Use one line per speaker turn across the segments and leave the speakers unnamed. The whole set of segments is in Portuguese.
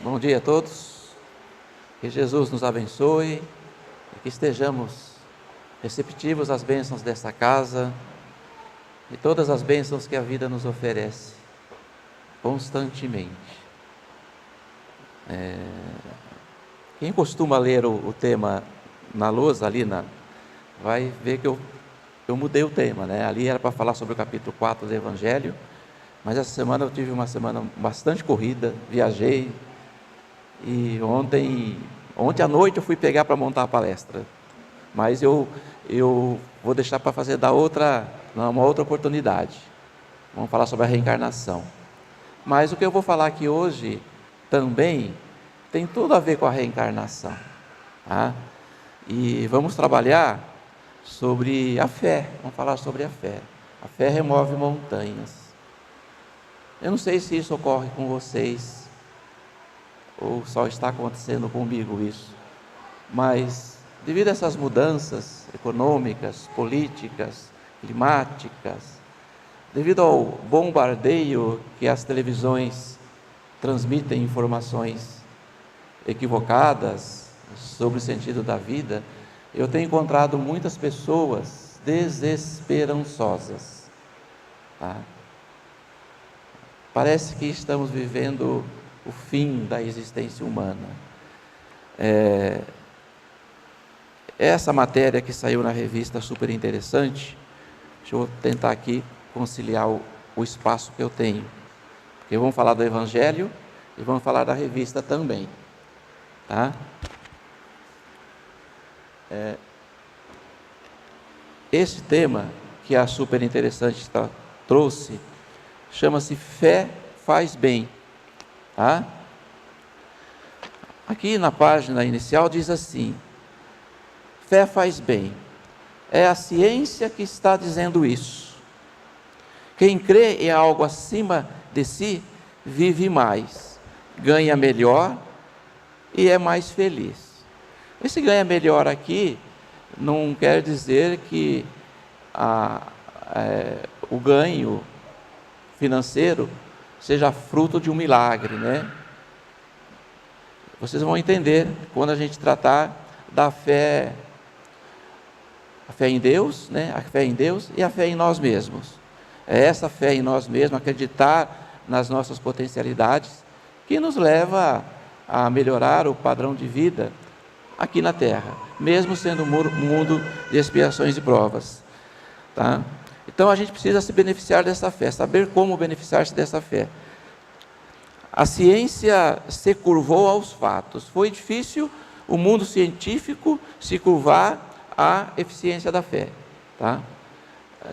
Bom dia a todos, que Jesus nos abençoe e que estejamos receptivos às bênçãos desta casa e todas as bênçãos que a vida nos oferece constantemente. Quem costuma ler o tema na lousa ali, vai ver que eu mudei o tema, né? Ali era para falar sobre o capítulo 4 do Evangelho, mas essa semana eu tive uma semana bastante corrida, viajei, e ontem à noite eu fui pegar para montar a palestra, mas eu vou deixar para fazer uma outra oportunidade. Vamos falar sobre a reencarnação. Mas o que eu vou falar aqui hoje também tem tudo a ver com a reencarnação, tá? E vamos trabalhar sobre a fé, vamos falar sobre a fé. A fé remove montanhas. Eu não sei se isso ocorre com vocês, ou só está acontecendo comigo isso, mas devido a essas mudanças econômicas, políticas, climáticas, devido ao bombardeio que as televisões transmitem informações equivocadas sobre o sentido da vida, eu tenho encontrado muitas pessoas desesperançosas, tá? Parece que estamos vivendo o fim da existência humana. Essa matéria que saiu na revista super interessante, deixa eu tentar aqui conciliar o espaço que eu tenho, porque vamos falar do Evangelho e vamos falar da revista também, tá? Esse tema que a super interessante trouxe chama-se Fé Faz Bem, tá? Aqui na página inicial diz assim: fé faz bem, é a ciência que está dizendo isso. Quem crê em algo acima de si, vive mais, ganha melhor e é mais feliz. Esse ganha melhor aqui não quer dizer que o ganho financeiro seja fruto de um milagre, né? Vocês vão entender quando a gente tratar da fé, a fé em Deus, né? A fé em Deus e a fé em nós mesmos. É essa fé em nós mesmos, acreditar nas nossas potencialidades, que nos leva a melhorar o padrão de vida aqui na Terra, mesmo sendo um mundo de expiações e provas, tá? Então a gente precisa se beneficiar dessa fé, saber como beneficiar-se dessa fé. A ciência se curvou aos fatos. Foi difícil o mundo científico se curvar à eficiência da fé, tá?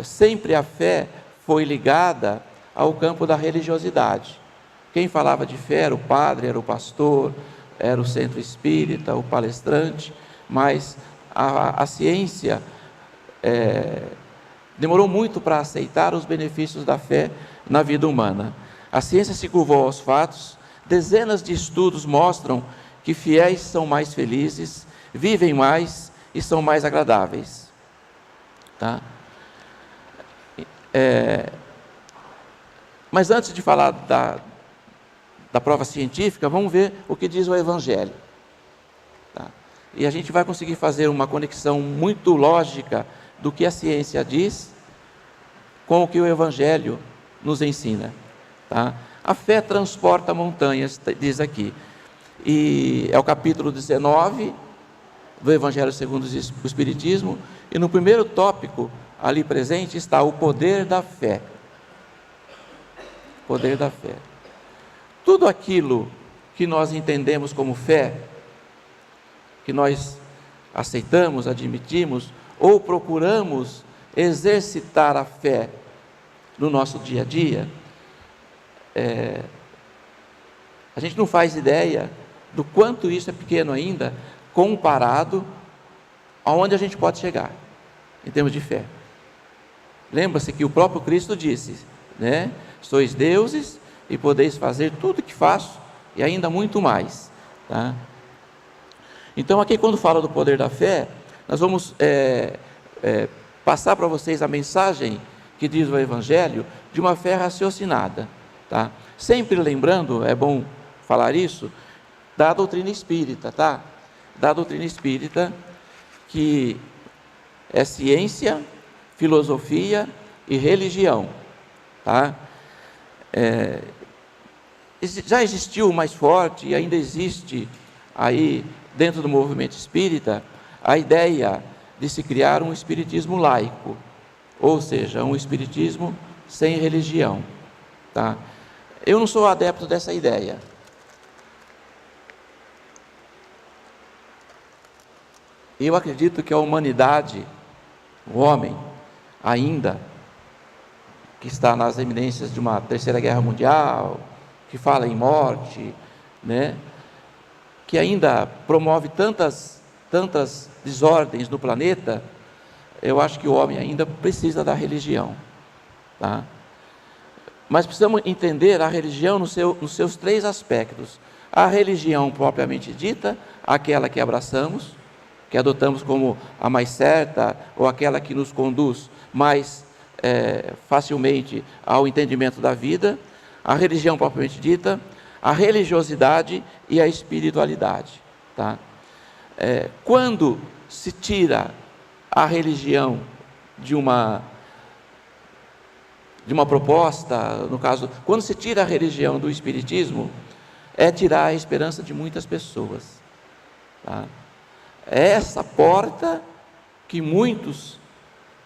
Sempre a fé foi ligada ao campo da religiosidade. Quem falava de fé era o padre, era o pastor, era o centro espírita, o palestrante, mas a ciência demorou muito para aceitar os benefícios da fé na vida humana. A ciência se curvou aos fatos. Dezenas de estudos mostram que fiéis são mais felizes, vivem mais e são mais agradáveis, tá? Mas antes de falar da prova científica, vamos ver o que diz o Evangelho, tá? E a gente vai conseguir fazer uma conexão muito lógica do que a ciência diz com o que o Evangelho nos ensina, tá? A fé transporta montanhas, diz aqui, e é o capítulo 19 do Evangelho segundo o Espiritismo, e no primeiro tópico ali presente está o poder da fé. Poder da fé. Tudo aquilo que nós entendemos como fé, que nós aceitamos, admitimos, ou procuramos exercitar a fé no nosso dia a dia, a gente não faz ideia do quanto isso é pequeno ainda, comparado aonde a gente pode chegar, em termos de fé. Lembra-se que o próprio Cristo disse, né? Sois deuses e podeis fazer tudo o que faço, e ainda muito mais, tá? Então aqui quando fala do poder da fé, nós vamos passar para vocês a mensagem que diz o Evangelho, de uma fé raciocinada, tá? Sempre lembrando, é bom falar isso, da doutrina espírita, tá? Da doutrina espírita, que é ciência, filosofia e religião, tá? Já existiu mais forte e ainda existe aí dentro do movimento espírita a ideia de se criar um espiritismo laico, ou seja, um espiritismo sem religião, tá? Eu não sou adepto dessa ideia. Eu acredito que a humanidade, o homem, ainda, que está nas eminências de uma terceira guerra mundial, que fala em morte, né, que ainda promove tantas desordens no planeta, eu acho que o homem ainda precisa da religião, tá? Mas precisamos entender a religião nos seus três aspectos. A religião propriamente dita, aquela que abraçamos, que adotamos como a mais certa, ou aquela que nos conduz mais facilmente ao entendimento da vida. A religião propriamente dita, a religiosidade e a espiritualidade, tá? Quando se tira a religião de uma proposta, no caso, quando se tira a religião do espiritismo, é tirar a esperança de muitas pessoas, tá? É essa porta que muitos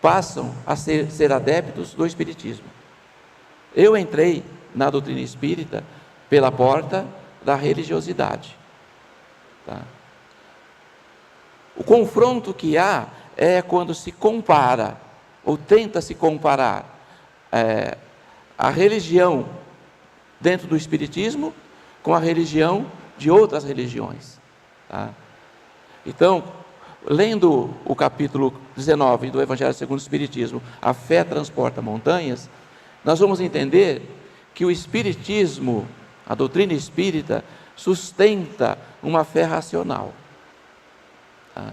passam a ser adeptos do espiritismo. Eu entrei na doutrina espírita pela porta da religiosidade, tá? O confronto que há é quando se compara, ou tenta se comparar, a religião dentro do espiritismo com a religião de outras religiões, tá? Então, lendo o capítulo 19 do Evangelho segundo o Espiritismo, a fé transporta montanhas, nós vamos entender que o espiritismo, a doutrina espírita, sustenta uma fé racional, tá?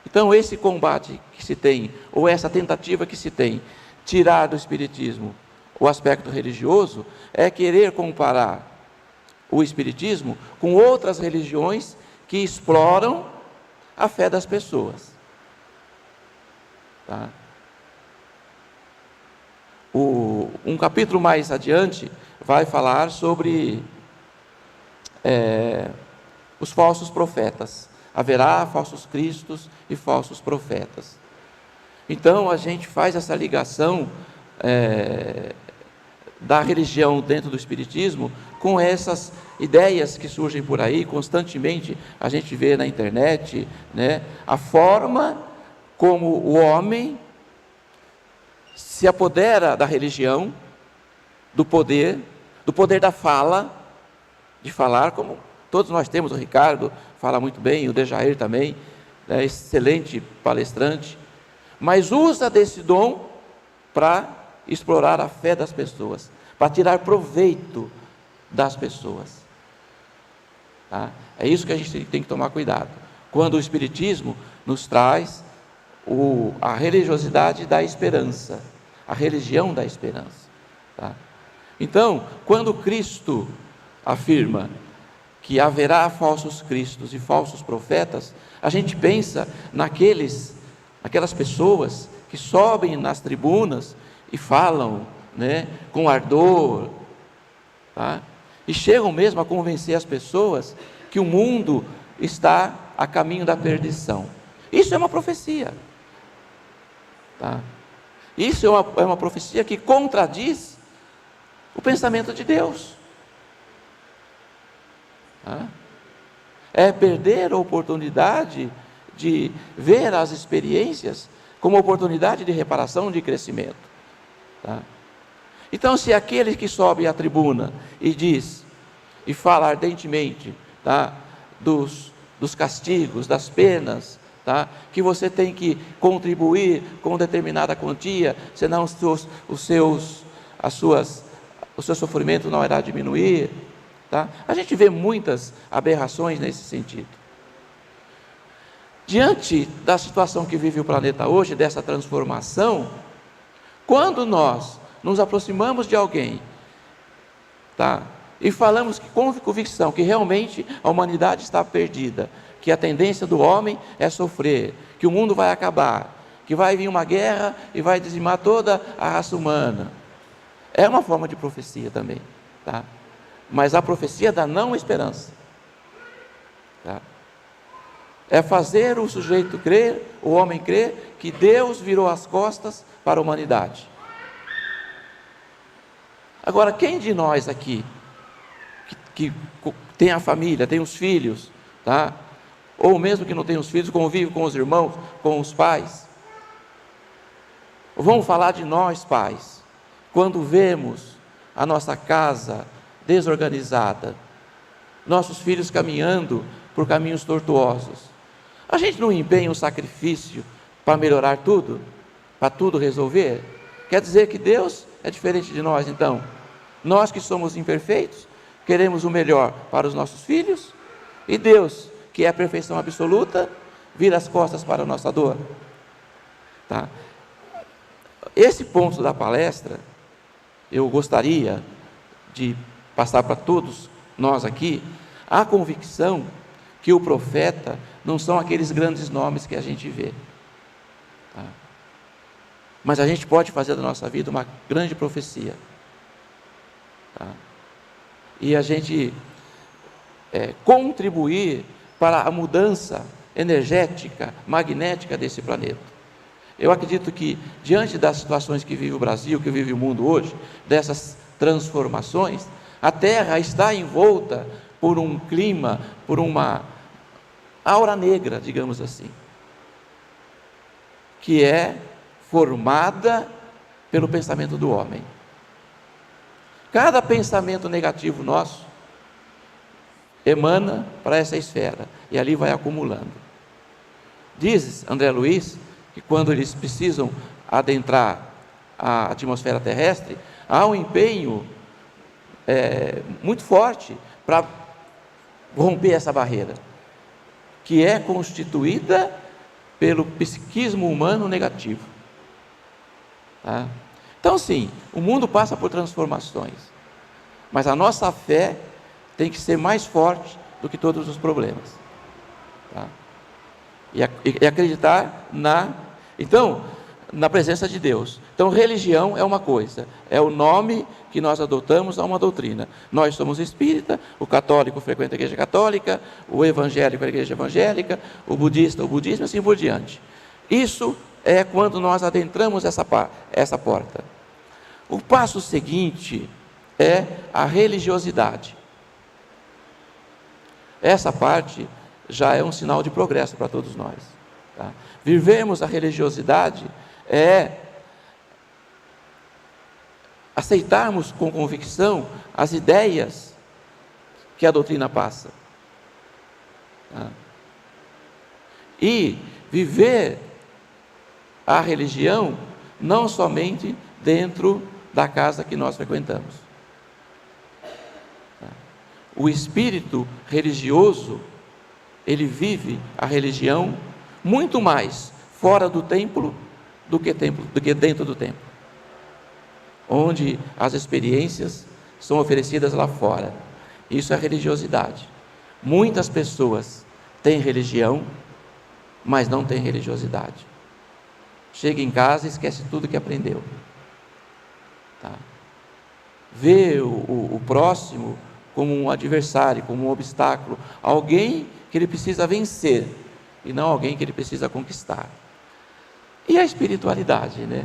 Então, esse combate que se tem, ou essa tentativa que se tem, tirar do espiritismo o aspecto religioso, é querer comparar o espiritismo com outras religiões que exploram a fé das pessoas, tá? Um capítulo mais adiante vai falar sobre os falsos profetas. Haverá falsos cristos e falsos profetas. Então a gente faz essa ligação da religião dentro do espiritismo com essas ideias que surgem por aí constantemente. A gente vê na internet, né, a forma como o homem se apodera da religião, do poder da fala, de falar, como todos nós temos. O Ricardo fala muito bem, o Dejair também, é excelente palestrante, mas usa desse dom para explorar a fé das pessoas, para tirar proveito das pessoas, tá? É isso que a gente tem que tomar cuidado, quando o espiritismo nos traz a religiosidade da esperança, a religião da esperança, tá? Então, quando Cristo afirma que haverá falsos cristos e falsos profetas, a gente pensa naquelas pessoas que sobem nas tribunas e falam, né, com ardor, tá? E chegam mesmo a convencer as pessoas que o mundo está a caminho da perdição. Isso é uma profecia, tá? Isso é uma profecia que contradiz o pensamento de Deus, tá? É perder a oportunidade de ver as experiências como oportunidade de reparação, de crescimento, tá? Então, se aquele que sobe à tribuna e diz, e fala ardentemente, tá, dos castigos, das penas, tá, que você tem que contribuir com determinada quantia, senão o seu sofrimento não irá diminuir, tá? A gente vê muitas aberrações nesse sentido. Diante da situação que vive o planeta hoje, dessa transformação, quando nós nos aproximamos de alguém, tá, e falamos com convicção que realmente a humanidade está perdida, que a tendência do homem é sofrer, que o mundo vai acabar, que vai vir uma guerra e vai dizimar toda a raça humana. É uma forma de profecia também, tá? Mas a profecia da não esperança, tá? É fazer o sujeito crer, o homem crer, que Deus virou as costas para a humanidade. Agora, quem de nós aqui, que tem a família, tem os filhos, tá? Ou mesmo que não tem os filhos, convive com os irmãos, com os pais. Vamos falar de nós, pais, quando vemos a nossa casa desorganizada, nossos filhos caminhando por caminhos tortuosos. A gente não empenha um sacrifício para melhorar tudo, para tudo resolver? Quer dizer que Deus é diferente de nós, então? Nós que somos imperfeitos, queremos o melhor para os nossos filhos, e Deus, que é a perfeição absoluta, vira as costas para a nossa dor, tá? Esse ponto da palestra, eu gostaria de passar para todos nós aqui, a convicção que o profeta não são aqueles grandes nomes que a gente vê, tá? Mas a gente pode fazer da nossa vida uma grande profecia, tá? E a gente contribuir para a mudança energética, magnética desse planeta. Eu acredito que, diante das situações que vive o Brasil, que vive o mundo hoje, dessas transformações, a Terra está envolta por um clima, por uma aura negra, digamos assim, que é formada pelo pensamento do homem. Cada pensamento negativo nosso emana para essa esfera, e ali vai acumulando. Diz André Luiz que quando eles precisam adentrar a atmosfera terrestre, há um empenho muito forte para romper essa barreira, que é constituída pelo psiquismo humano negativo, tá? Então sim, o mundo passa por transformações, mas a nossa fé tem que ser mais forte do que todos os problemas, tá? E acreditar na presença de Deus. Então, religião é uma coisa, é o nome que nós adotamos a uma doutrina. Nós somos espírita, o católico frequenta a igreja católica, o evangélico a igreja evangélica, o budista o budismo, assim por diante. Isso é quando nós adentramos essa porta. O passo seguinte é a religiosidade. Essa parte já é um sinal de progresso para todos nós, tá? Vivemos a religiosidade é aceitarmos com convicção as ideias que a doutrina passa, tá? E viver a religião não somente dentro da casa que nós frequentamos, tá? O espírito religioso, ele vive a religião muito mais fora do templo do que dentro do templo, onde as experiências são oferecidas lá fora. Isso é religiosidade. Muitas pessoas têm religião, mas não têm religiosidade. Chega em casa e esquece tudo que aprendeu, tá? Vê o próximo como um adversário, como um obstáculo, alguém que ele precisa vencer, e não alguém que ele precisa conquistar. E a espiritualidade, né?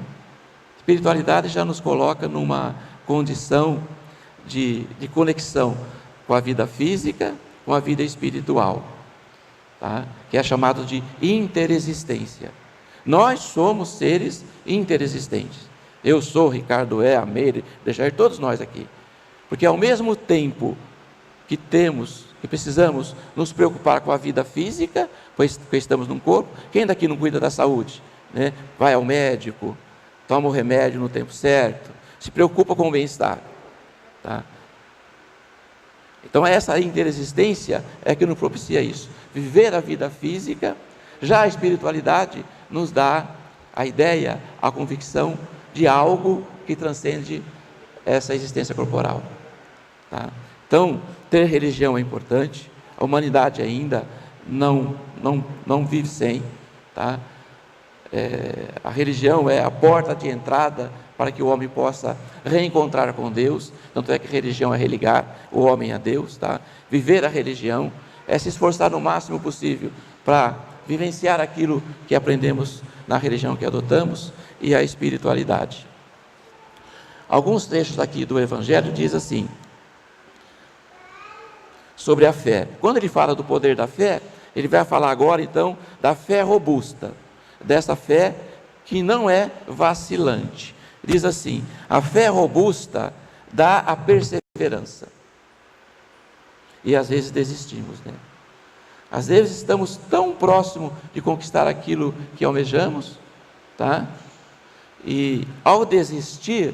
A espiritualidade já nos coloca numa condição de conexão com a vida física, com a vida espiritual, tá? Que é chamado de interexistência. Nós somos seres interexistentes. Eu sou, Ricardo a Meire, Dejair, todos nós aqui. Porque ao mesmo tempo que precisamos nos preocupar com a vida física, pois estamos num corpo, quem daqui não cuida da saúde, né? Vai ao médico, toma o remédio no tempo certo, se preocupa com o bem-estar, tá? Então essa interexistência é que nos propicia isso, viver a vida física. Já a espiritualidade nos dá a ideia, a convicção de algo que transcende essa existência corporal, tá? Então, ter religião é importante. A humanidade ainda não vive sem, tá? A religião é a porta de entrada para que o homem possa reencontrar com Deus. Tanto é que religião é religar o homem a Deus, tá? Viver a religião é se esforçar no máximo possível para vivenciar aquilo que aprendemos na religião que adotamos e a espiritualidade. Alguns trechos aqui do Evangelho diz assim, sobre a fé. Quando ele fala do poder da fé, ele vai falar agora então da fé robusta, dessa fé que não é vacilante. Diz assim: a fé robusta dá a perseverança. E às vezes desistimos, né? Às vezes estamos tão próximos de conquistar aquilo que almejamos, tá? E ao desistir,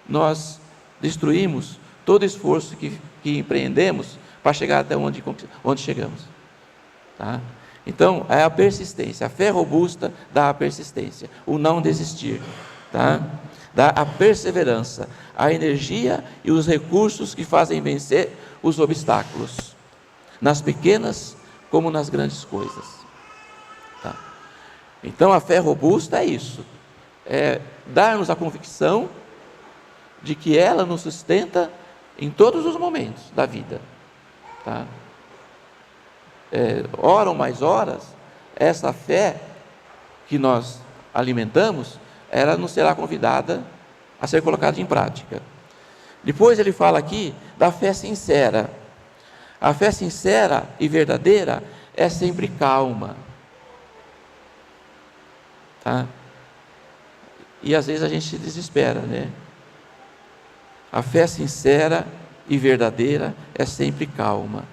nós destruímos todo o esforço que empreendemos para chegar até onde chegamos, tá? Então, é a persistência. A fé robusta dá a persistência, o não desistir, tá? Dá a perseverança, a energia e os recursos que fazem vencer os obstáculos, nas pequenas como nas grandes coisas, tá? Então, a fé robusta é isso, é dar-nos a convicção de que ela nos sustenta em todos os momentos da vida, tá? Ora ou mais horas, essa fé que nós alimentamos, ela não será convidada a ser colocada em prática. Depois ele fala aqui da fé sincera. A fé sincera e verdadeira é sempre calma, tá? E às vezes a gente se desespera, né? A fé sincera e verdadeira é sempre calma.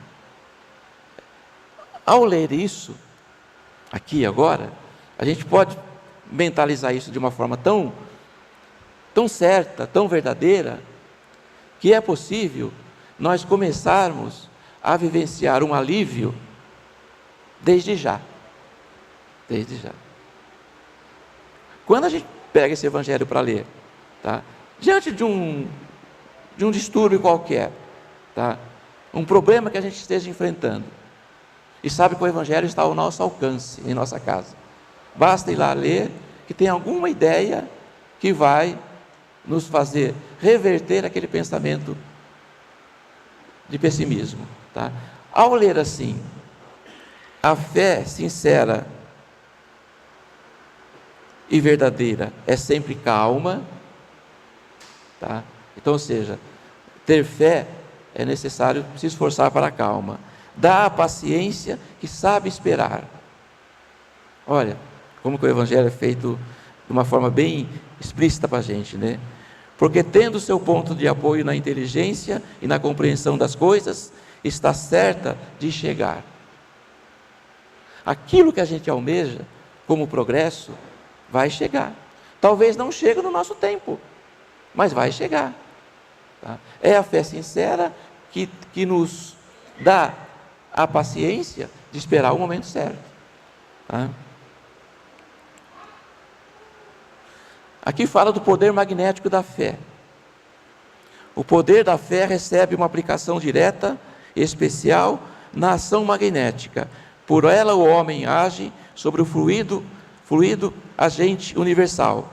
Ao ler isso, aqui agora, a gente pode mentalizar isso de uma forma tão certa, tão verdadeira, que é possível nós começarmos a vivenciar um alívio desde já. Desde já. Quando a gente pega esse evangelho para ler, tá? Diante de um distúrbio qualquer, tá? Um problema que a gente esteja enfrentando, e sabe que o Evangelho está ao nosso alcance, em nossa casa. Basta ir lá ler, que tem alguma ideia que vai nos fazer reverter aquele pensamento de pessimismo, tá? Ao ler assim, a fé sincera e verdadeira é sempre calma, tá? Então, ou seja, ter fé é necessário se esforçar para a calma. Dá a paciência que sabe esperar. Olha, como que o Evangelho é feito de uma forma bem explícita para a gente, né? Porque tendo seu ponto de apoio na inteligência e na compreensão das coisas, está certa de chegar. Aquilo que a gente almeja como progresso, vai chegar. Talvez não chegue no nosso tempo, mas vai chegar, tá? É a fé sincera que nos dá a paciência de esperar o momento certo, tá? Aqui fala do poder magnético da fé. O poder da fé recebe uma aplicação direta e especial na ação magnética. Por ela o homem age sobre o fluido agente universal,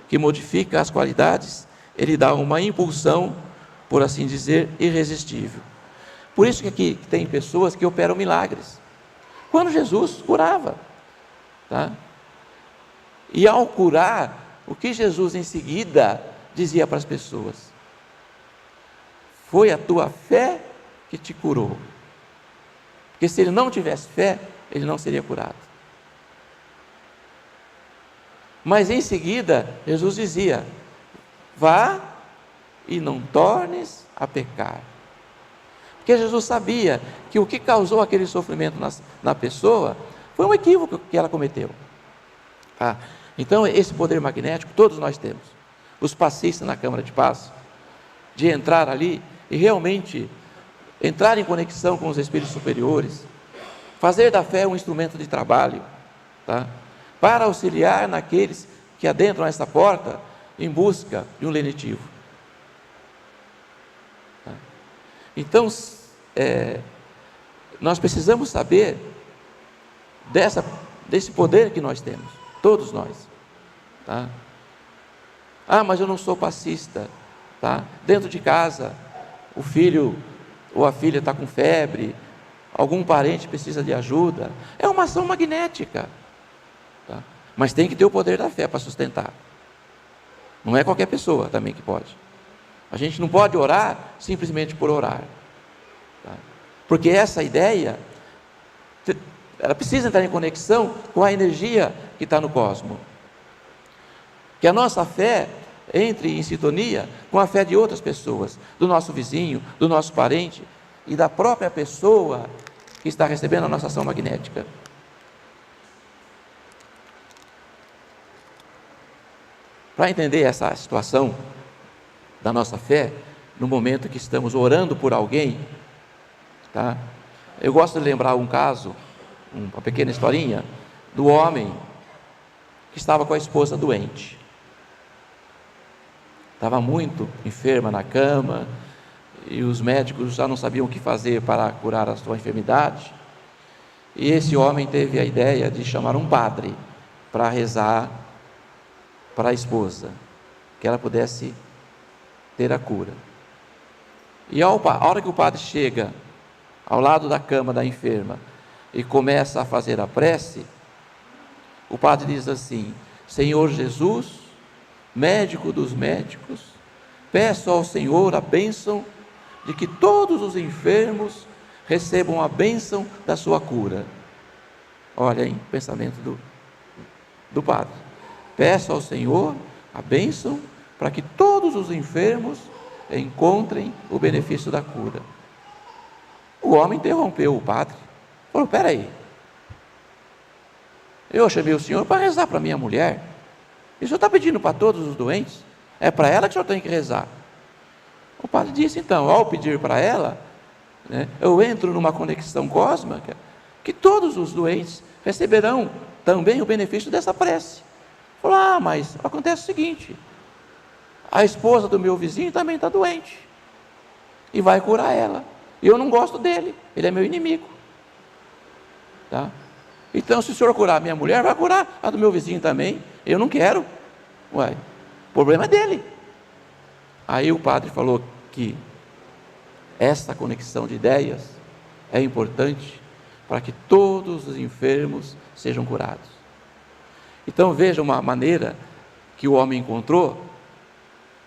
que modifica as qualidades, ele dá uma impulsão, por assim dizer, irresistível. Por isso que aqui tem pessoas que operam milagres. Quando Jesus curava, tá? E ao curar, o que Jesus em seguida dizia para as pessoas? Foi a tua fé que te curou. Porque se ele não tivesse fé, ele não seria curado. Mas em seguida, Jesus dizia: vá e não tornes a pecar. Porque Jesus sabia que o que causou aquele sofrimento na pessoa foi um equívoco que ela cometeu. Tá? Então, esse poder magnético todos nós temos. Os passistas na Câmara de Paz, de entrar ali e realmente entrar em conexão com os espíritos superiores, fazer da fé um instrumento de trabalho, tá? Para auxiliar naqueles que adentram essa porta em busca de um lenitivo. Tá? Então, nós precisamos saber desse poder que nós temos, todos nós, tá? Ah, mas eu não sou passista, tá? Dentro de casa, o filho ou a filha está com febre, algum parente precisa de ajuda, é uma ação magnética, tá? Mas tem que ter o poder da fé para sustentar. Não é qualquer pessoa também que pode. A gente não pode orar simplesmente por orar, tá? Porque essa ideia, ela precisa entrar em conexão com a energia que está no cosmos. Que a nossa fé entre em sintonia com a fé de outras pessoas, do nosso vizinho, do nosso parente e da própria pessoa que está recebendo a nossa ação magnética. Para entender essa situação da nossa fé, no momento que estamos orando por alguém, tá? Eu gosto de lembrar um caso, uma pequena historinha, do homem que estava com a esposa doente. Estava muito enferma na cama, e os médicos já não sabiam o que fazer para curar a sua enfermidade. E esse homem teve a ideia de chamar um padre para rezar para a esposa, que ela pudesse ter a cura. E a hora que o padre chega ao lado da cama da enferma e começa a fazer a prece, o padre diz assim: Senhor Jesus, médico dos médicos, peço ao Senhor a bênção de que todos os enfermos recebam a bênção da sua cura. Olha aí, pensamento do padre. Peço ao Senhor a bênção para que todos os enfermos encontrem o benefício da cura. O homem interrompeu o padre, falou: espera aí, eu chamei o senhor para rezar para minha mulher, e o senhor está pedindo para todos os doentes? É para ela que o senhor tem que rezar. O padre disse: então, ao pedir para ela, né, eu entro numa conexão cósmica, que todos os doentes receberão também o benefício dessa prece. Falou: ah, mas acontece o seguinte, a esposa do meu vizinho também está doente, e vai curar ela, e eu não gosto dele, ele é meu inimigo, tá? Então, se o senhor curar a minha mulher, vai curar a do meu vizinho também, eu não quero. Ué, o problema é dele. Aí o padre falou que essa conexão de ideias é importante para que todos os enfermos sejam curados. Então veja uma maneira que o homem encontrou,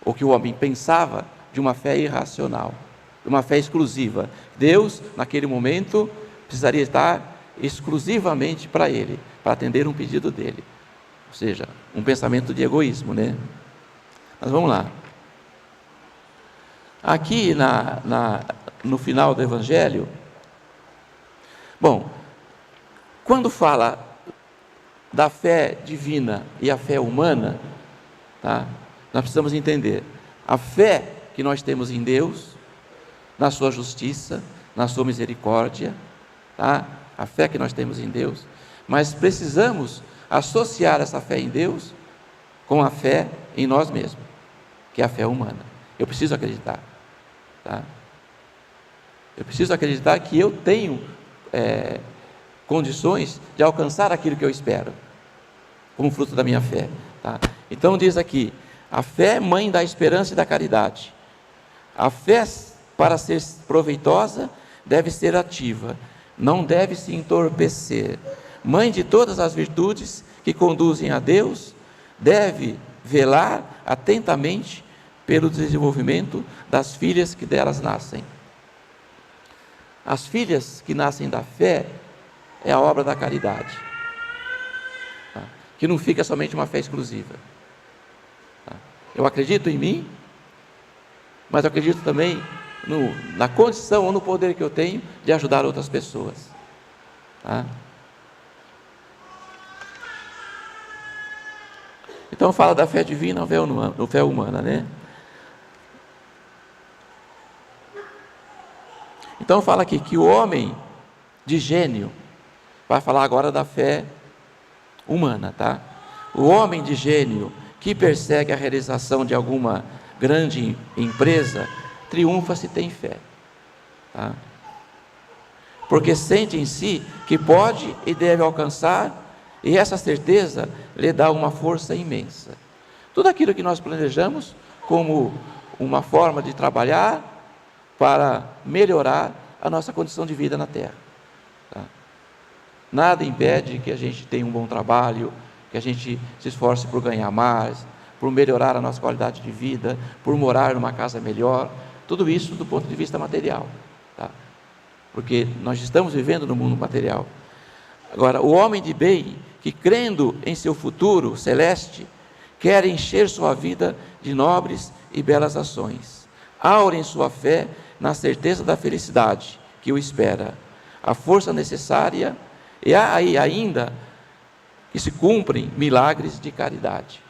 ou que o homem pensava, de uma fé irracional, de uma fé exclusiva. Deus, naquele momento, precisaria estar exclusivamente para ele, para atender um pedido dele. Ou seja, um pensamento de egoísmo, né? Mas vamos lá. Aqui no final do Evangelho, bom, quando fala da fé divina e a fé humana, tá? Nós precisamos entender a fé que nós temos em Deus, na sua justiça, na sua misericórdia, tá? A fé que nós temos em Deus, mas precisamos associar essa fé em Deus com a fé em nós mesmos, que é a fé humana. Eu preciso acreditar, tá? Eu preciso acreditar que eu tenho condições de alcançar aquilo que eu espero, como fruto da minha fé, tá? Então diz aqui: a fé é mãe da esperança e da caridade. A fé, para ser proveitosa, deve ser ativa, não deve se entorpecer. Mãe de todas as virtudes que conduzem a Deus, deve velar atentamente pelo desenvolvimento das filhas que delas nascem. As filhas que nascem da fé é a obra da caridade, tá? Que não fica somente uma fé exclusiva, tá? Eu acredito em mim, mas eu acredito também na condição ou no poder que eu tenho de ajudar outras pessoas, tá? Então fala da fé divina ou fé humana, né? Então fala aqui que o homem de gênio, vai falar agora da fé humana, tá? O homem de gênio que persegue a realização de alguma grande empresa, triunfa se tem fé. tá? Porque sente em si que pode e deve alcançar, e essa certeza lhe dá uma força imensa. Tudo aquilo que nós planejamos como uma forma de trabalhar para melhorar a nossa condição de vida na Terra, tá? Nada impede que a gente tenha um bom trabalho, que a gente se esforce por ganhar mais, por melhorar a nossa qualidade de vida, por morar numa casa melhor, tudo isso do ponto de vista material, tá? Porque nós estamos vivendo no mundo material. Agora, o homem de bem, que crendo em seu futuro celeste, quer encher sua vida de nobres e belas ações, aura em sua fé na certeza da felicidade que o espera, a força necessária, e há aí ainda que se cumprem milagres de caridade.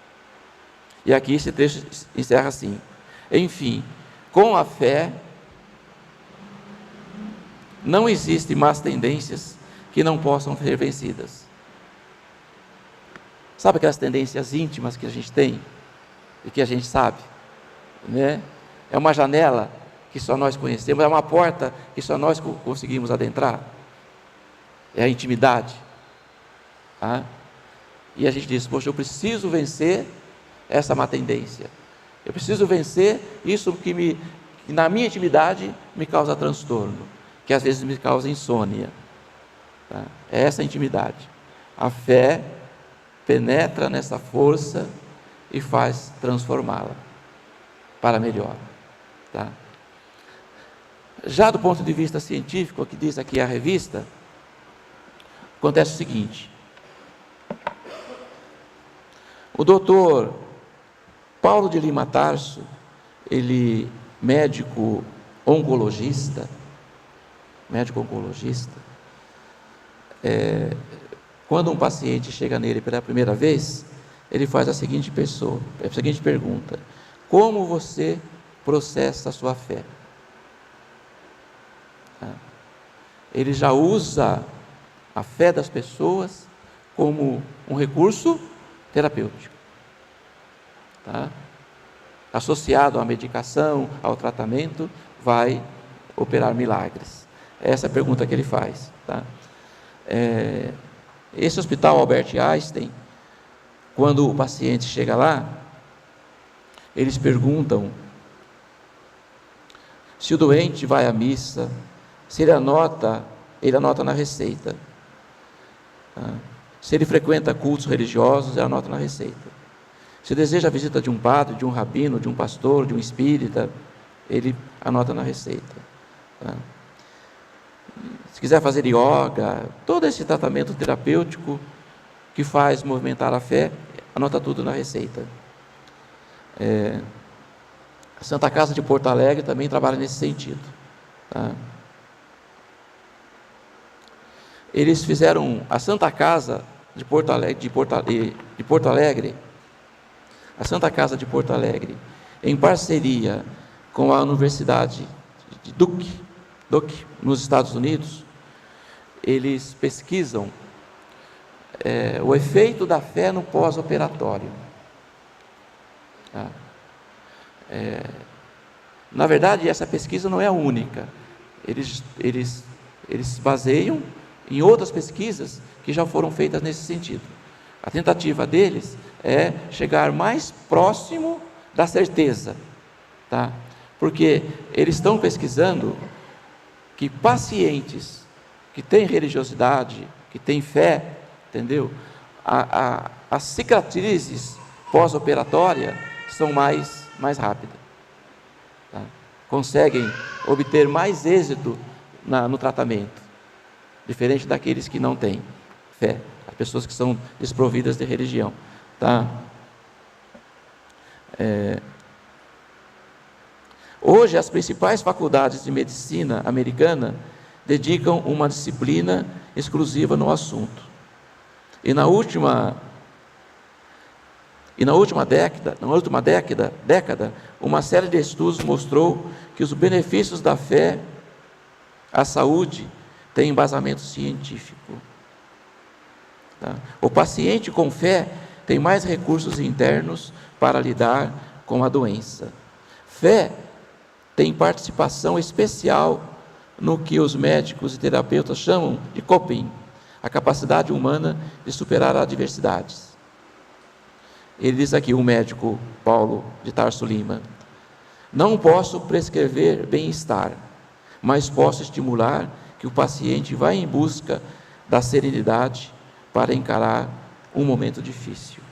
E aqui esse trecho encerra assim: enfim, com a fé não existem más tendências que não possam ser vencidas. Sabe aquelas tendências íntimas que a gente tem e que a gente sabe, né? É uma janela que só nós conhecemos, é uma porta que só nós conseguimos adentrar. É a intimidade, tá? E a gente diz: poxa, eu preciso vencer essa má tendência. Eu preciso vencer isso que na minha intimidade me causa transtorno, que às vezes me causa insônia, tá? É essa intimidade. A fé penetra nessa força e faz transformá-la para melhor, tá? Já do ponto de vista científico, o que diz aqui a revista, acontece o seguinte: o doutor Paulo de Lima Tarso, ele médico oncologista, quando um paciente chega nele pela primeira vez, ele faz a seguinte pergunta: como você processa a sua fé? Ele já usa a fé das pessoas como um recurso terapêutico, tá? Associado à medicação, ao tratamento, vai operar milagres. Essa é a pergunta que ele faz, tá? Esse hospital Albert Einstein, quando o paciente chega lá, eles perguntam se o doente vai à missa, se ele anota na receita, tá? Se ele frequenta cultos religiosos, ele anota na receita. Se deseja a visita de um padre, de um rabino, de um pastor, de um espírita, ele anota na receita, tá? Se quiser fazer yoga, todo esse tratamento terapêutico que faz movimentar a fé, anota tudo na receita. A Santa Casa de Porto Alegre também trabalha nesse sentido, tá? Eles fizeram a Santa Casa de Porto Alegre, a Santa Casa de Porto Alegre, em parceria com a Universidade de Duke, nos Estados Unidos. Eles pesquisam o efeito da fé no pós-operatório, tá? Na verdade, essa pesquisa não é a única. Eles se baseiam em outras pesquisas que já foram feitas nesse sentido. A tentativa deles é chegar mais próximo da certeza, tá? Porque eles estão pesquisando que pacientes que têm religiosidade, que têm fé, entendeu? As cicatrizes pós-operatórias são mais rápidas, tá? Conseguem obter mais êxito no tratamento, diferente daqueles que não têm fé, as pessoas que são desprovidas de religião, tá? Hoje, as principais faculdades de medicina americana dedicam uma disciplina exclusiva no assunto. E na última década, uma série de estudos mostrou que os benefícios da fé à saúde têm embasamento científico, tá? O paciente com fé tem mais recursos internos para lidar com a doença. Fé tem participação especial no que os médicos e terapeutas chamam de coping, a capacidade humana de superar adversidades. Ele diz aqui, o médico Paulo de Tarso Lima: não posso prescrever bem-estar, mas posso estimular que o paciente vá em busca da serenidade para encarar um momento difícil.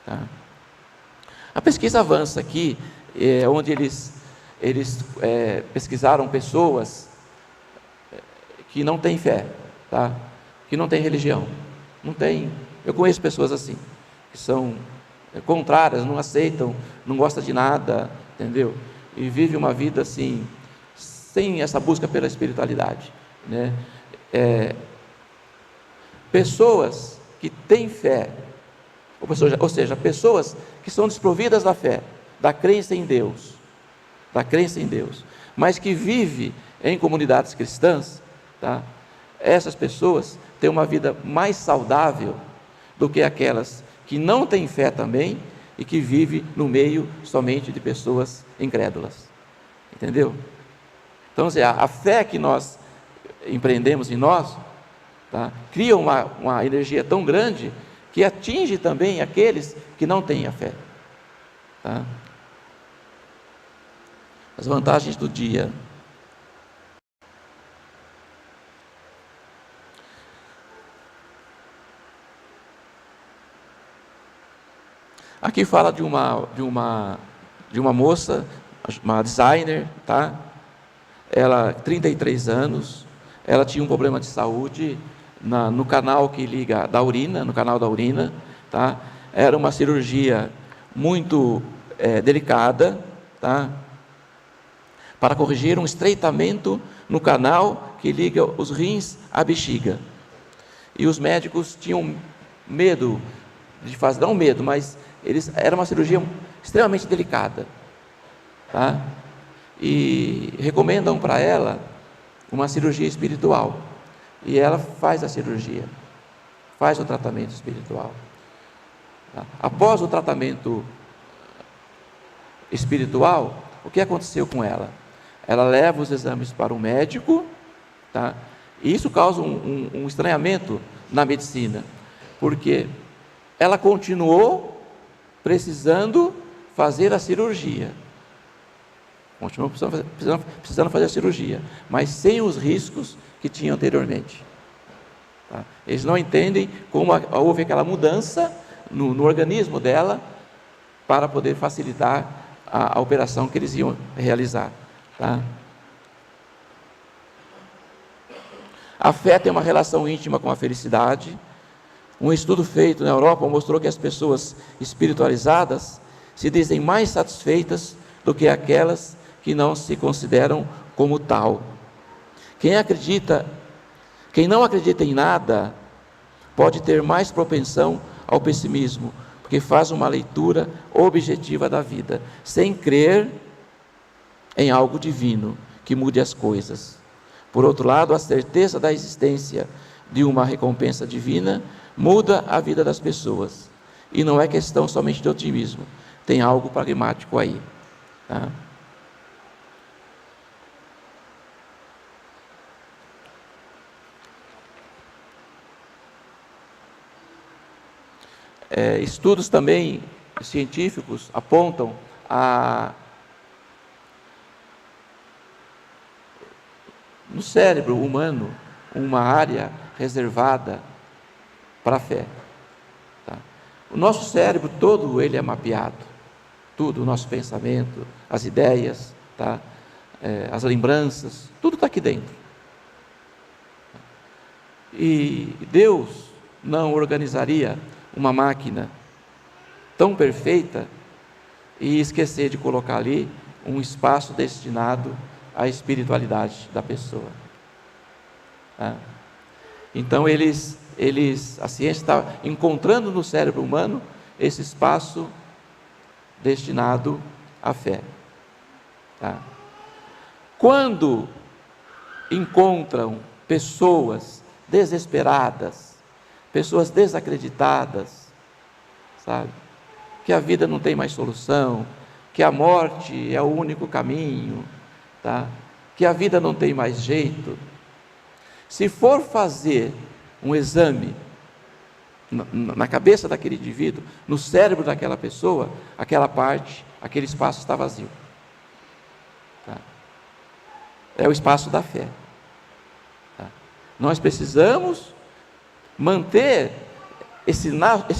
Tá? A pesquisa avança aqui, onde eles pesquisaram pessoas que não têm fé, tá? Que não têm religião, não tem. Eu conheço pessoas assim, que são contrárias, não aceitam, não gostam de nada, entendeu? E vivem uma vida assim, sem essa busca pela espiritualidade, né? Pessoas que têm fé, ou seja, pessoas que são desprovidas da fé, da crença em Deus, mas que vivem em comunidades cristãs, tá? Essas pessoas têm uma vida mais saudável do que aquelas que não têm fé também e que vivem no meio somente de pessoas incrédulas, entendeu? Então, a fé que nós empreendemos em nós, tá, cria uma energia tão grande que atinge também aqueles que não têm a fé, tá? As vantagens do dia. Aqui fala de uma moça, uma designer, tá? Ela, 33 anos, ela tinha um problema de saúde no canal que liga da urina, no canal da urina, tá? Era uma cirurgia muito delicada, tá? Para corrigir um estreitamento no canal que liga os rins à bexiga. E os médicos tinham medo de fazer, não medo, mas era uma cirurgia extremamente delicada, tá? E recomendam para ela uma cirurgia espiritual. E ela faz a cirurgia, faz o tratamento espiritual. Tá? Após o tratamento espiritual, o que aconteceu com ela? Ela leva os exames para o médico, tá? E isso causa um estranhamento na medicina, porque ela continuou precisando fazer a cirurgia, continuou precisando fazer a cirurgia, mas sem os riscos que tinha anteriormente, tá? Eles não entendem como houve aquela mudança no organismo dela para poder facilitar a operação que eles iam realizar, tá? A fé tem uma relação íntima com a felicidade. Um estudo feito na Europa mostrou que as pessoas espiritualizadas se dizem mais satisfeitas do que aquelas que não se consideram como tal. Quem não acredita em nada, pode ter mais propensão ao pessimismo, porque faz uma leitura objetiva da vida, sem crer em algo divino que mude as coisas. Por outro lado, a certeza da existência de uma recompensa divina muda a vida das pessoas. E não é questão somente de otimismo, tem algo pragmático aí, tá? Estudos também científicos apontam no cérebro humano uma área reservada para a fé, tá? O nosso cérebro todo ele é mapeado, tudo, o nosso pensamento, as ideias, tá? As lembranças, tudo está aqui dentro. E Deus não organizaria uma máquina tão perfeita e esquecer de colocar ali um espaço destinado à espiritualidade da pessoa, tá? Então a ciência está encontrando no cérebro humano esse espaço destinado à fé, tá? Quando encontram pessoas desesperadas, pessoas desacreditadas, sabe? Que a vida não tem mais solução, que a morte é o único caminho, tá? que a vida não tem mais jeito, se for fazer um exame na cabeça daquele indivíduo, no cérebro daquela pessoa, aquela parte, aquele espaço está vazio. Tá? É o espaço da fé. Tá? Nós precisamos manter esse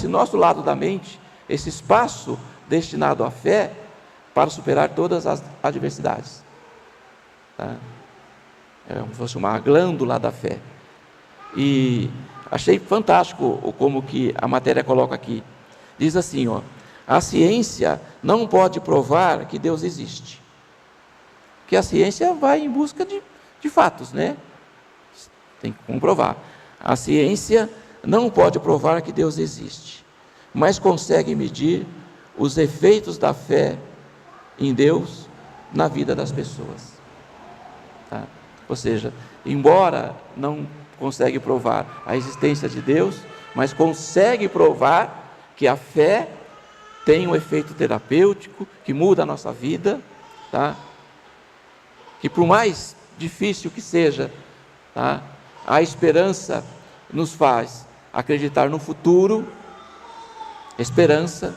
nosso lado da mente, esse espaço destinado à fé, para superar todas as adversidades. Tá? É como se fosse uma glândula da fé. E achei fantástico como que a matéria coloca aqui. Diz assim, ó: a ciência não pode provar que Deus existe. Porque a ciência vai em busca de fatos, né? Tem que comprovar. A ciência não pode provar que Deus existe, mas consegue medir os efeitos da fé em Deus na vida das pessoas. Tá? Ou seja, embora não consegue provar a existência de Deus, mas consegue provar que a fé tem um efeito terapêutico, que muda a nossa vida, tá? Que por mais difícil que seja, tá? A esperança nos faz acreditar no futuro. Esperança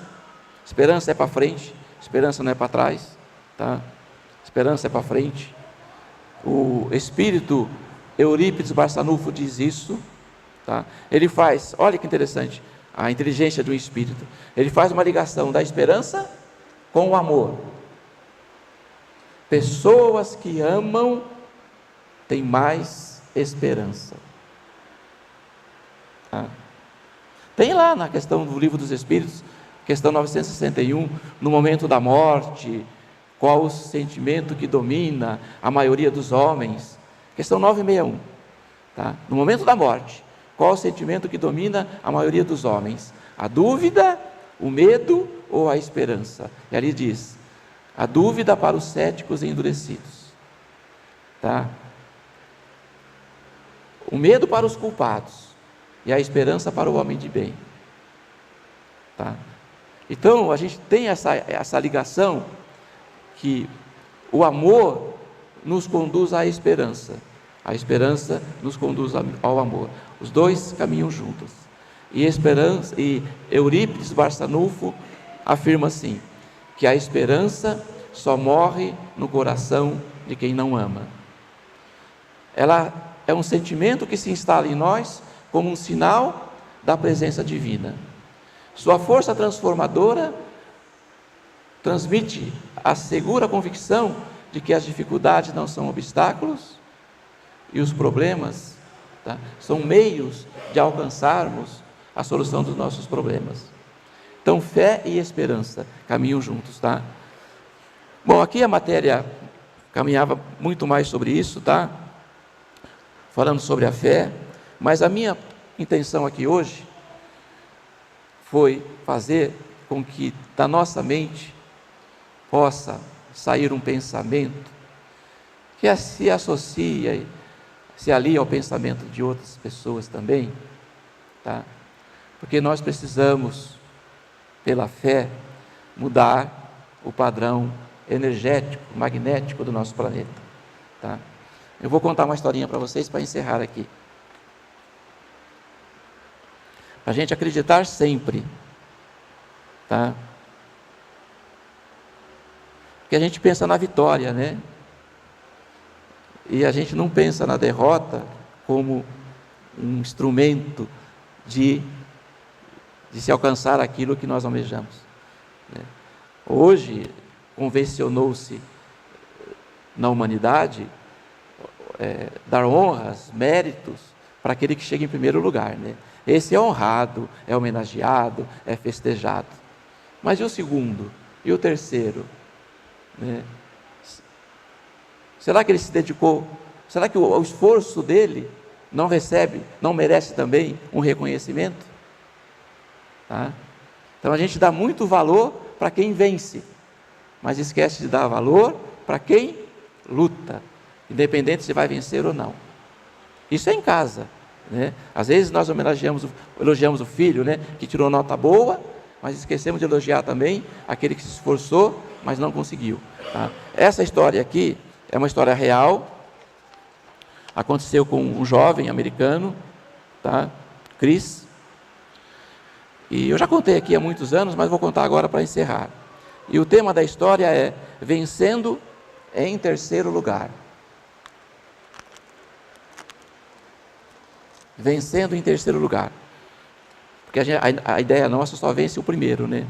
é para frente, esperança não é para trás, tá? Esperança é para frente. O espírito Eurípides Barçanufo diz isso, tá? Ele faz, olha que interessante, a inteligência do espírito. Ele faz uma ligação da esperança com o amor. Pessoas que amam têm mais esperança. Tá? Tem lá na questão do Livro dos Espíritos, questão 961, no momento da morte, qual o sentimento que domina a maioria dos homens? Questão 961, tá? No momento da morte, qual o sentimento que domina a maioria dos homens? A dúvida, o medo ou a esperança? E ali diz: a dúvida para os céticos e endurecidos, tá? O medo para os culpados e a esperança para o homem de bem, tá? Então a gente tem essa ligação, que o amor nos conduz à esperança, a esperança nos conduz ao amor, os dois caminham juntos. E Eurípides Barçanufo afirma assim, que a esperança só morre no coração de quem não ama. Ela é um sentimento que se instala em nós como um sinal da presença divina. Sua força transformadora transmite a segura convicção de que as dificuldades não são obstáculos e os problemas, tá, são meios de alcançarmos a solução dos nossos problemas. Então, fé e esperança caminham juntos, tá? Bom, aqui a matéria caminhava muito mais sobre isso, tá? Falando sobre a fé, mas a minha intenção aqui hoje foi fazer com que da nossa mente possa sair um pensamento que se associa, se alia ao pensamento de outras pessoas também, tá? Porque nós precisamos, pela fé, mudar o padrão energético, magnético do nosso planeta, tá? Eu vou contar uma historinha para vocês para encerrar aqui. Para a gente acreditar sempre, tá? Porque a gente pensa na vitória, né? E a gente não pensa na derrota como um instrumento de se alcançar aquilo que nós almejamos, né? Hoje, convencionou-se na humanidade dar honras, méritos para aquele que chega em primeiro lugar, né? Esse é honrado, é homenageado, é festejado. Mas e o segundo? E o terceiro? Né? Será que ele se dedicou? Será que o esforço dele não merece também um reconhecimento? Tá? Então a gente dá muito valor para quem vence, mas esquece de dar valor para quem luta, independente se vai vencer ou não. Isso é em casa, né? Às vezes nós elogiamos o filho, né, que tirou nota boa, mas esquecemos de elogiar também aquele que se esforçou, mas não conseguiu, tá? Essa história aqui é uma história real, Aconteceu com um jovem americano, tá? Chris. E eu já contei aqui há muitos anos, mas vou contar agora para encerrar. E o tema da história é vencendo em terceiro lugar. Vencendo em terceiro lugar. Porque a ideia nossa só vence o primeiro, né?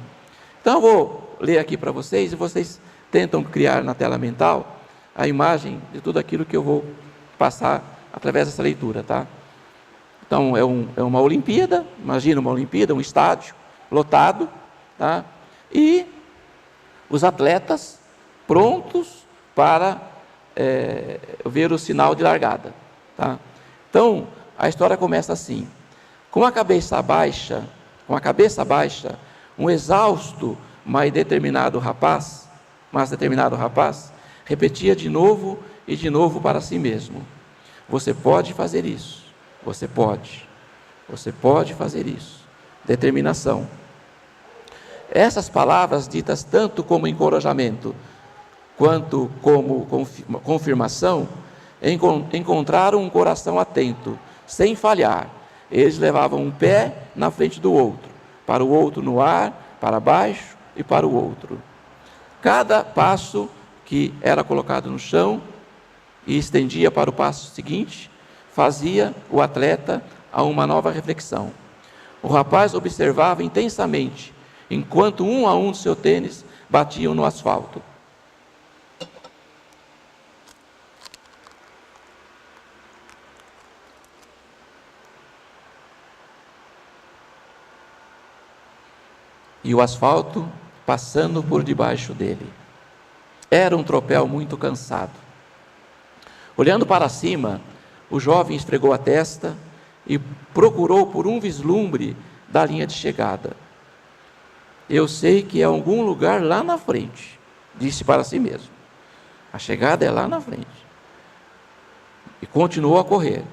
Então eu vou ler aqui para vocês e vocês tentam criar na tela mental a imagem de tudo aquilo que eu vou passar através dessa leitura, tá? Então é uma Olimpíada, imagina uma Olimpíada, um estádio lotado, tá? E os atletas prontos para ver o sinal de largada, tá? Então a história começa assim: com a cabeça baixa, um exausto, mas determinado rapaz repetia de novo e de novo para si mesmo: você pode fazer isso, você pode fazer isso. Determinação. Essas palavras, ditas tanto como encorajamento quanto como confirmação, encontraram um coração atento, sem falhar. Eles levavam um pé na frente do outro, para o outro no ar, para baixo e para o outro. Cada passo que era colocado no chão e estendia para o passo seguinte, fazia o atleta a uma nova reflexão. O rapaz observava intensamente, enquanto um a um do seu tênis batiam no asfalto. E o asfalto passando por debaixo dele. Era um tropel muito cansado. Olhando para cima, o jovem esfregou a testa e procurou por um vislumbre da linha de chegada. Eu sei que é algum lugar lá na frente, disse para si mesmo. A chegada é lá na frente. E continuou a correr.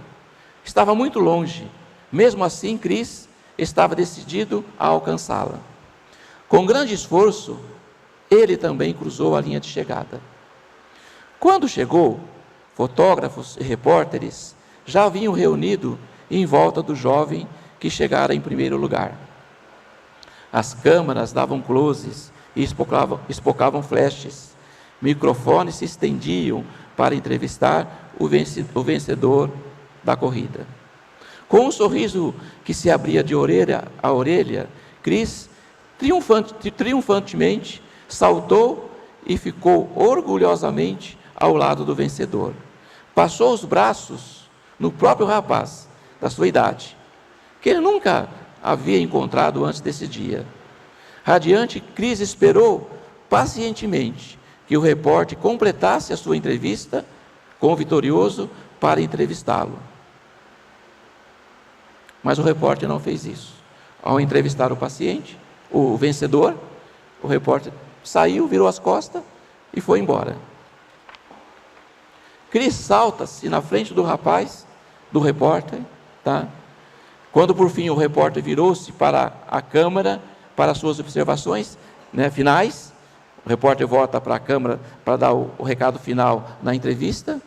Estava muito longe. Mesmo assim, Chris estava decidido a alcançá-la. Com grande esforço, ele também cruzou a linha de chegada. Quando chegou, fotógrafos e repórteres já haviam reunido em volta do jovem que chegara em primeiro lugar. As câmeras davam closes e espocavam flashes. Microfones se estendiam para entrevistar o vencedor da corrida. Com um sorriso que se abria de orelha a orelha, Chris triunfantemente saltou e ficou orgulhosamente ao lado do vencedor. Passou os braços no próprio rapaz da sua idade, que ele nunca havia encontrado antes desse dia. Radiante, Chris esperou pacientemente que o repórter completasse a sua entrevista com o vitorioso para entrevistá-lo. Mas o repórter não fez isso. Ao entrevistar o vencedor, o repórter saiu, virou as costas e foi embora. Chris salta-se na frente do repórter, tá? Quando por fim o repórter virou-se para a câmera, para suas observações, né, finais, o repórter volta para a câmera para dar o recado final na entrevista.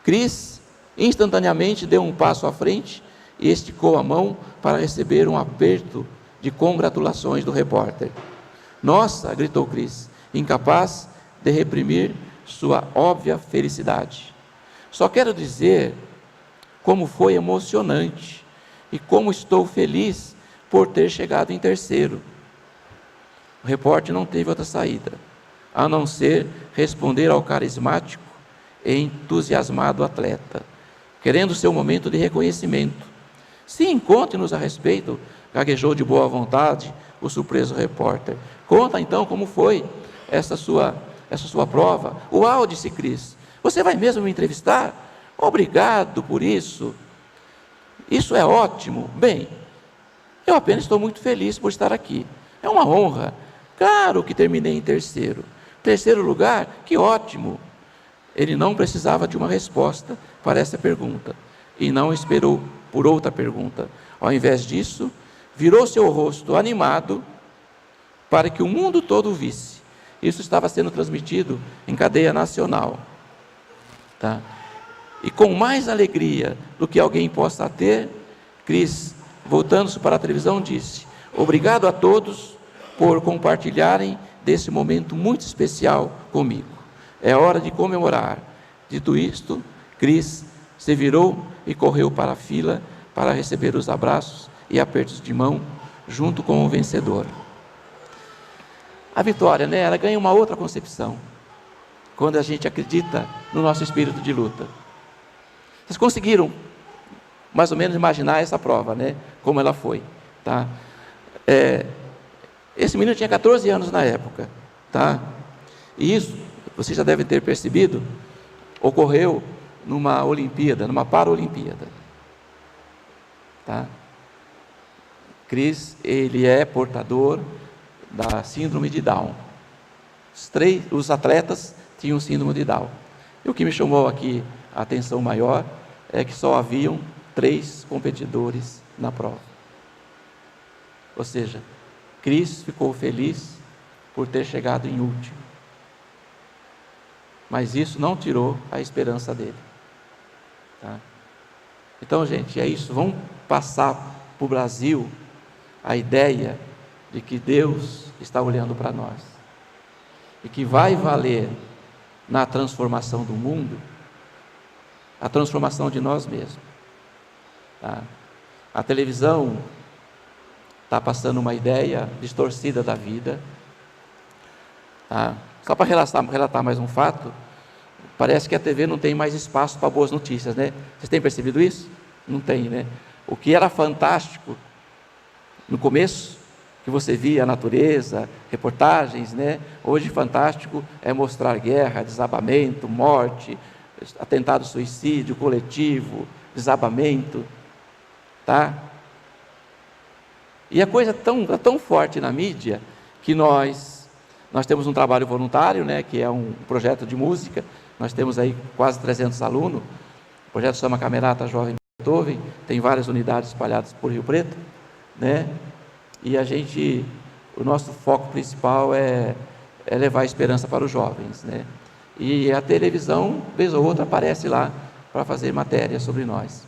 Chris instantaneamente deu um passo à frente e esticou a mão para receber um aperto de congratulações do repórter. Nossa, gritou Chris, incapaz de reprimir sua óbvia felicidade. Só quero dizer como foi emocionante e como estou feliz por ter chegado em terceiro. O repórter não teve outra saída, a não ser responder ao carismático e entusiasmado atleta, querendo seu momento de reconhecimento. Sim, conte-nos a respeito, gaguejou de boa vontade o surpreso repórter. Conta então como foi essa sua prova. Uau, disse Chris, você vai mesmo me entrevistar? Obrigado por isso. Isso é ótimo. Bem, eu apenas estou muito feliz por estar aqui. É uma honra. Claro que terminei em terceiro. Terceiro lugar? Que ótimo. Ele não precisava de uma resposta para essa pergunta e não esperou por outra pergunta. Ao invés disso, virou seu rosto animado para que o mundo todo o visse. Isso estava sendo transmitido em cadeia nacional. Tá? E com mais alegria do que alguém possa ter, Cris, voltando-se para a televisão, disse: obrigado a todos por compartilharem desse momento muito especial comigo. É hora de comemorar. Dito isto, Cris se virou e correu para a fila para receber os abraços e apertos de mão junto com o vencedor. A vitória, né, ela ganha uma outra concepção quando a gente acredita no nosso espírito de luta. Vocês conseguiram mais ou menos imaginar essa prova, né, como ela foi, tá? Esse menino tinha 14 anos na época, tá? E isso, vocês já devem ter percebido, ocorreu numa Olimpíada, numa Paralimpíada, tá? Cris, ele é portador da síndrome de Down. Os atletas tinham síndrome de Down. E o que me chamou aqui a atenção maior é que só haviam 3 competidores na prova. Ou seja, Cris ficou feliz por ter chegado em último. Mas isso não tirou a esperança dele. Tá? Então, gente, é isso. Vamos passar para o Brasil a ideia de que Deus está olhando para nós e que vai valer na transformação do mundo a transformação de nós mesmos. Tá? A televisão está passando uma ideia distorcida da vida. Tá? Só para relatar mais um fato, parece que a TV não tem mais espaço para boas notícias, né? Vocês têm percebido isso? Não tem, né? O que era fantástico no começo, que você via a natureza, reportagens, né? Hoje fantástico é mostrar guerra, desabamento, morte, atentado suicídio coletivo, desabamento, tá? E a coisa é tão forte na mídia que nós temos um trabalho voluntário, né? Que é um projeto de música. Nós temos aí quase 300 alunos. O projeto se chama Camerata Jovem Beethoven, tem várias unidades espalhadas por Rio Preto, né? E o nosso foco principal é levar esperança para os jovens, né? E a televisão, vez ou outra, aparece lá para fazer matéria sobre nós.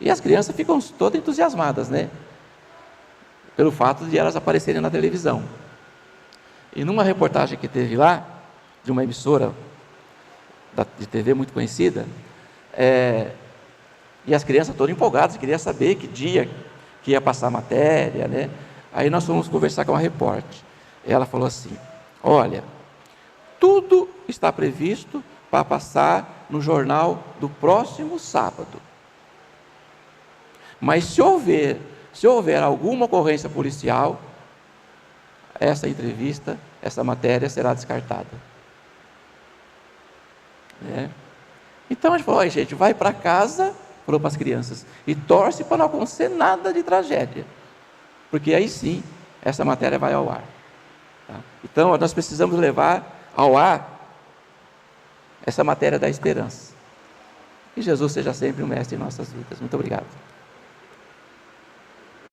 E as crianças ficam todas entusiasmadas, né? Pelo fato de elas aparecerem na televisão. E numa reportagem que teve lá, de uma emissora de TV muito conhecida, e as crianças todas empolgadas, queriam saber que dia que ia passar a matéria, né? Aí nós fomos conversar com a repórter. Ela falou assim: olha, tudo está previsto para passar no jornal do próximo sábado. Mas se houver alguma ocorrência policial, essa entrevista, essa matéria será descartada. Né? Então a gente falou: olha, gente, vai para casa, falou para as crianças, e torce para não acontecer nada de tragédia, porque aí sim, essa matéria vai ao ar. Tá? Então nós precisamos levar ao ar essa matéria da esperança. Que Jesus seja sempre o mestre em nossas vidas. Muito obrigado.